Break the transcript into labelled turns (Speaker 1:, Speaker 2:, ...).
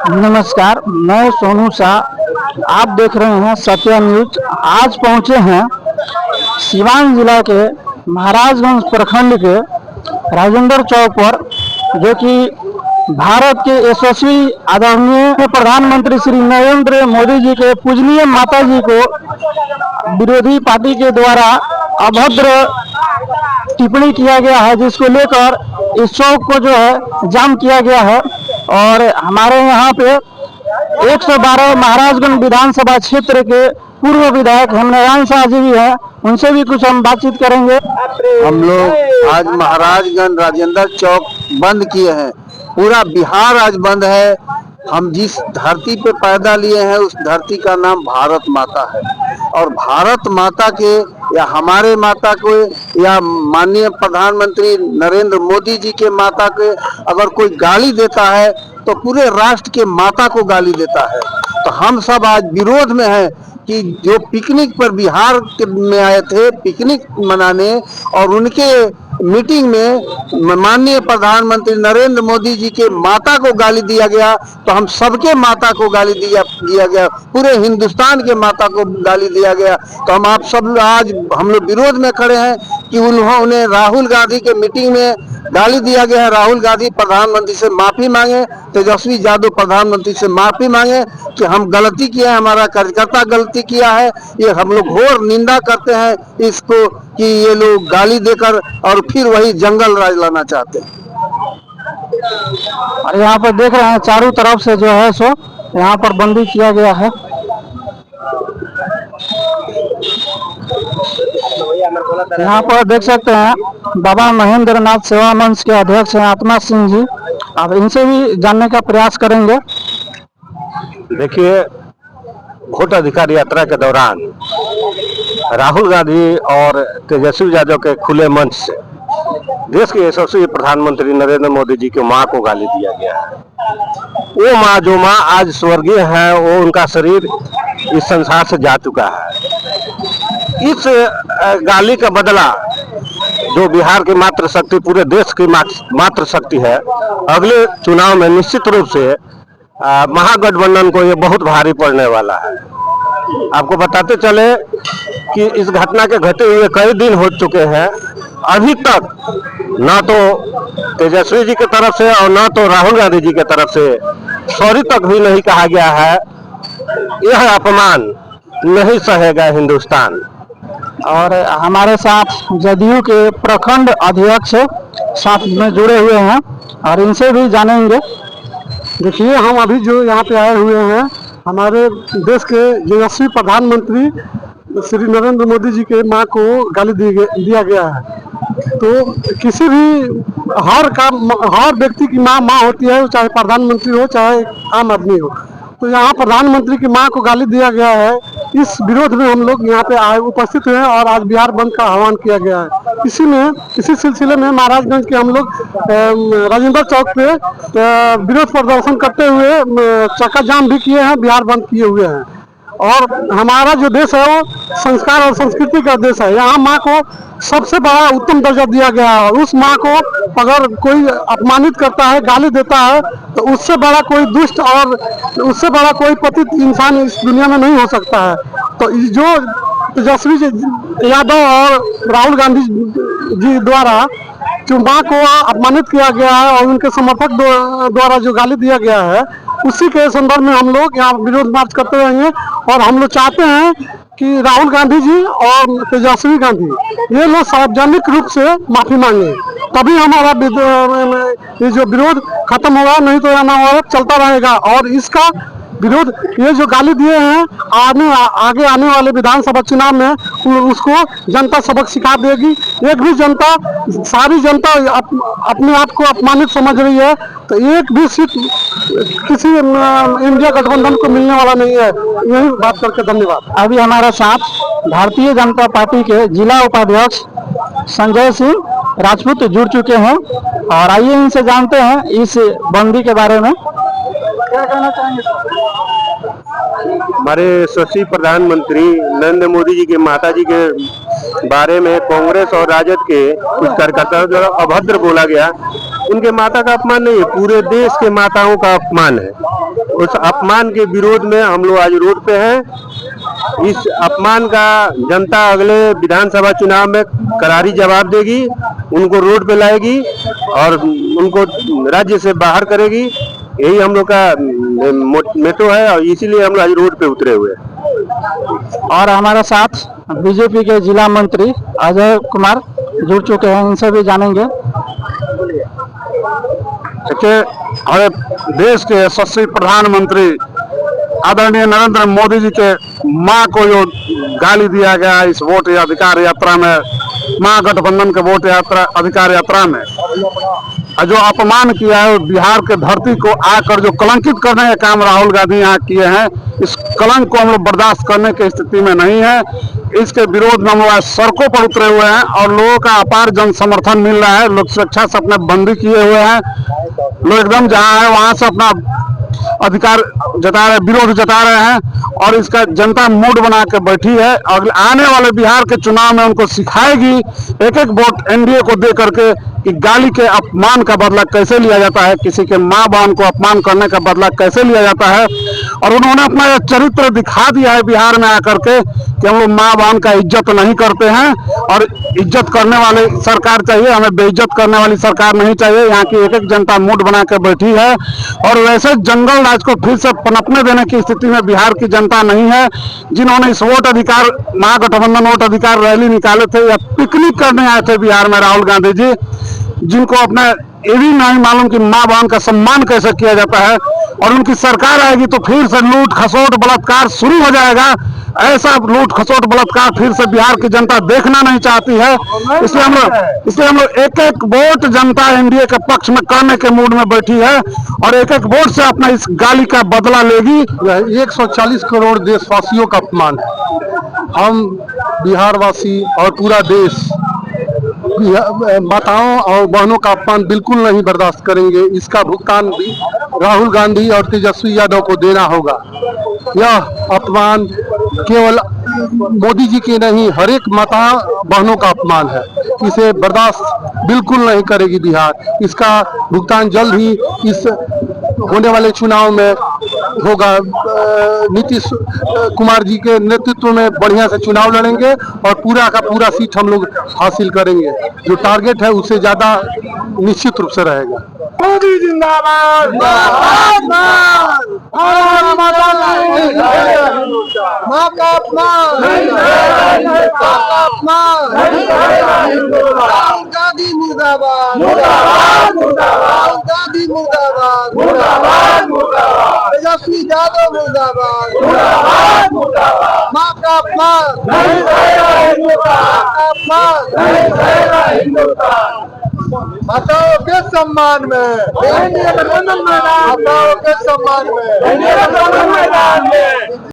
Speaker 1: नमस्कार, मैं सोनू शाह। आप देख रहे हैं सत्या न्यूज। आज पहुंचे हैं सिवान जिला के महाराजगंज प्रखंड के राजेंद्र चौक पर, जो कि भारत के यशस्वी आदरणीय प्रधानमंत्री श्री नरेंद्र मोदी जी के पूजनीय माता जी को विरोधी पार्टी के द्वारा अभद्र टिप्पणी किया गया है, जिसको लेकर इस चौक को जो है जाम किया गया है। और हमारे यहाँ पे 112 महाराजगंज विधानसभा क्षेत्र के पूर्व विधायक हेमनारायण शाह जी भी हैं, उनसे भी कुछ हम बातचीत करेंगे।
Speaker 2: हम लोग आज महाराजगंज राजेंद्र चौक बंद किए हैं। पूरा बिहार आज बंद है। हम जिस धरती पे पैदा लिए हैं उस धरती का नाम भारत माता है, और भारत माता के या हमारे माता को या माननीय प्रधानमंत्री नरेंद्र मोदी जी के माता के अगर कोई गाली देता है तो पूरे राष्ट्र के माता को गाली देता है। तो हम सब आज विरोध में हैं कि जो पिकनिक पर बिहार में आए थे पिकनिक मनाने, और उनके मीटिंग में माननीय प्रधानमंत्री नरेंद्र मोदी जी के माता को गाली दिया गया, तो हम सबके माता को गाली दिया गया, पूरे हिंदुस्तान के माता को गाली दिया गया। तो हम आप सब आज हम लोग विरोध में खड़े हैं कि उन्होंने राहुल गांधी के मीटिंग में गाली दिया गया है। राहुल गांधी प्रधानमंत्री से माफी मांगे, तेजस्वी यादव प्रधानमंत्री से माफी मांगे कि हम गलती किया है, हमारा कार्यकर्ता गलती किया है। ये हम लोग घोर निंदा करते हैं इसको कि ये लोग गाली देकर और फिर वही जंगल राज लाना चाहते हैं।
Speaker 1: और यहाँ पर देख रहे हैं चारों तरफ से जो है सो यहाँ पर बंदी किया गया है। यहाँ पर देख सकते हैं बाबा महेंद्र नाथ सेवा मंच के अध्यक्ष हैं आत्मा सिंह जी। अब इनसे भी जानने का प्रयास करेंगे।
Speaker 3: देखिए, वोट अधिकार यात्रा के दौरान राहुल गांधी और तेजस्वी यादव के खुले मंच से देश के यशस्वी प्रधानमंत्री नरेंद्र मोदी जी की मां को गाली दिया गया है। वो मां जो मां आज स्वर्गीय है, वो उनका शरीर इस संसार से जा चुका है। इस गाली का बदला जो बिहार की मात्र शक्ति, पूरे देश की मात्र शक्ति है, अगले चुनाव में निश्चित रूप से महागठबंधन को ये बहुत भारी पड़ने वाला है। आपको बताते चले कि इस घटना के घटे हुए कई दिन हो चुके हैं, अभी तक ना तो तेजस्वी जी की तरफ से और ना तो राहुल गांधी जी की तरफ से सॉरी तक भी नहीं कहा गया है। यह अपमान नहीं सहेगा हिंदुस्तान।
Speaker 1: और हमारे साथ जदयू के प्रखंड अध्यक्ष साथ में जुड़े हुए हैं और इनसे भी जानेंगे।
Speaker 4: देखिए, हम अभी जो यहाँ पे आए हुए हैं, हमारे देश के यशस्वी प्रधानमंत्री श्री नरेंद्र मोदी जी के मां को गाली दिया गया है। तो किसी भी हर व्यक्ति की मां होती है, चाहे प्रधानमंत्री हो चाहे आम आदमी हो। तो यहाँ प्रधानमंत्री की मां को गाली दिया गया है। इस विरोध में हम लोग यहाँ पे आए उपस्थित हुए और आज बिहार बंद का आह्वान किया गया है। इसी सिलसिले में महाराजगंज के हम लोग राजेंद्र चौक पे विरोध प्रदर्शन करते हुए चक्का जाम भी किए हैं, बिहार बंद किए हुए हैं। और हमारा जो देश है वो संस्कार और संस्कृति का देश है। यहाँ माँ को सबसे बड़ा उत्तम दर्जा दिया गया है। उस माँ को अगर कोई अपमानित करता है, गाली देता है, तो उससे बड़ा कोई दुष्ट और उससे बड़ा कोई पतित इंसान इस दुनिया में नहीं हो सकता है। तो जो तेजस्वी यादव और राहुल गांधी जी द्वारा जो माँ को अपमानित किया गया है और उनके समर्थक द्वारा जो गाली दिया गया है, उसी के संदर्भ में हम लोग यहाँ विरोध मार्च करते रहेंगे। और हम लोग चाहते हैं कि राहुल गांधी जी और तेजस्वी गांधी ये लोग सार्वजनिक रूप से माफी मांगे, तभी हमारा ये जो विरोध खत्म होगा, नहीं तो हमारा चलता रहेगा। और इसका विरोध ये जो गाली दिए हैं आगे आने वाले विधानसभा चुनाव में उसको जनता सबक सिखा देगी। एक भी जनता, सारी जनता अपने आप को अपमानित समझ रही है, तो एक भी सीट किसी इंडिया गठबंधन को मिलने वाला नहीं है। यही बात करके धन्यवाद।
Speaker 1: अभी हमारे साथ भारतीय जनता पार्टी के जिला उपाध्यक्ष संजय सिंह राजपूत जुड़ चुके हैं और आइए इनसे जानते हैं इस बंदी के बारे में। क्या कहना चाहेंगे?
Speaker 3: हमारे यशस्वी प्रधानमंत्री नरेंद्र मोदी जी के माता जी के बारे में कांग्रेस और राजद के कुछ कार्यकर्ताओं द्वारा अभद्र बोला गया, उनके माता का अपमान नहीं है, पूरे देश के माताओं का अपमान है। उस अपमान के विरोध में हम लोग आज रोड पे हैं। इस अपमान का जनता अगले विधानसभा चुनाव में करारी जवाब देगी, उनको रोड पे लाएगी और उनको राज्य से बाहर करेगी। यही हम लोग का मोटो है और इसीलिए हम लोग आज रोड पे उतरे हुए हैं।
Speaker 1: और हमारे साथ बीजेपी के जिला मंत्री अजय कुमार जुड़ चुके हैं, इनसे भी जानेंगे।
Speaker 4: देखिए, हमारे देश के यशस्वी प्रधानमंत्री आदरणीय नरेंद्र मोदी जी के मां को जो गाली दिया गया इस वोट अधिकार यात्रा में, महागठबंधन के वोट यात्रा अधिकार यात्रा में जो अपमान किया है, बिहार के धरती को आकर जो कलंकित करने का काम राहुल गांधी यहाँ किए हैं, इस कलंक को हम लोग बर्दाश्त करने की स्थिति में नहीं है। इसके विरोध में हम लोग आज सड़कों पर उतरे हुए हैं और लोगों का अपार जन समर्थन मिल रहा है। लोग सुरक्षा से अपने बंदी किए हुए हैं, लोग एकदम जहाँ है वहां से अपना अधिकार जता रहे, विरोध जता रहे हैं और इसका जनता मूड बना के बैठी है। अगले आने वाले बिहार के चुनाव में उनको सिखाएगी एक एक वोट एनडीए को दे करके कि गाली के अपमान का बदला कैसे लिया जाता है, किसी के माँ बहन को अपमान करने का बदला कैसे लिया जाता है। और उन्होंने अपना यह चरित्र दिखा दिया है बिहार में आकर के कि हम लोग माँ बहन का इज्जत नहीं करते हैं और इज्जत करने वाली सरकार चाहिए, हमें बेइज्जत करने वाली सरकार नहीं चाहिए। यहाँ की एक एक जनता मूड बना के बैठी है और वैसे जंगल राज को फिर से पनपने देने की स्थिति में बिहार की जनता नहीं है। जिन्होंने इस वोट अधिकार, महागठबंधन वोट अधिकार रैली निकाले थे या पिकनिक करने आए थे बिहार में राहुल गांधी जी, जिनको अपना ये भी नहीं मालूम कि माँ बहन का सम्मान कैसे किया जाता है। और उनकी सरकार आएगी तो फिर से लूट खसोट बलात्कार शुरू हो जाएगा। ऐसा लूट खसोट बलात्कार फिर से बिहार की जनता देखना नहीं चाहती है। इसलिए हम लोग एक एक वोट जनता एनडीए के पक्ष में करने के मूड में बैठी है और एक एक वोट से अपना इस गाली का बदला लेगी। 140 करोड़ देशवासियों का अपमान है। हम बिहार वासी और पूरा देश माताओं और बहनों का अपमान बिल्कुल नहीं बर्दाश्त करेंगे। इसका भुगतान भी राहुल गांधी और तेजस्वी यादव को देना होगा। यह अपमान केवल मोदी जी के नहीं, हर एक माता बहनों का अपमान है। इसे बर्दाश्त बिल्कुल नहीं करेगी बिहार। इसका भुगतान जल्द ही इस होने वाले चुनाव में होगा। नीतीश कुमार जी के नेतृत्व में बढ़िया से चुनाव लड़ेंगे और पूरा का पूरा सीट हम लोग हासिल करेंगे। जो टारगेट है उससे ज्यादा निश्चित रूप से रहेगा। मोदी जिंदाबाद,
Speaker 2: गांधी मुर्दाबाद, गांधी मुर्दाबाद, तेजस्वी यादव मुर्दाबाद, माँ का अपमान, माताओं के सम्मान में, माताओं के सम्मान में।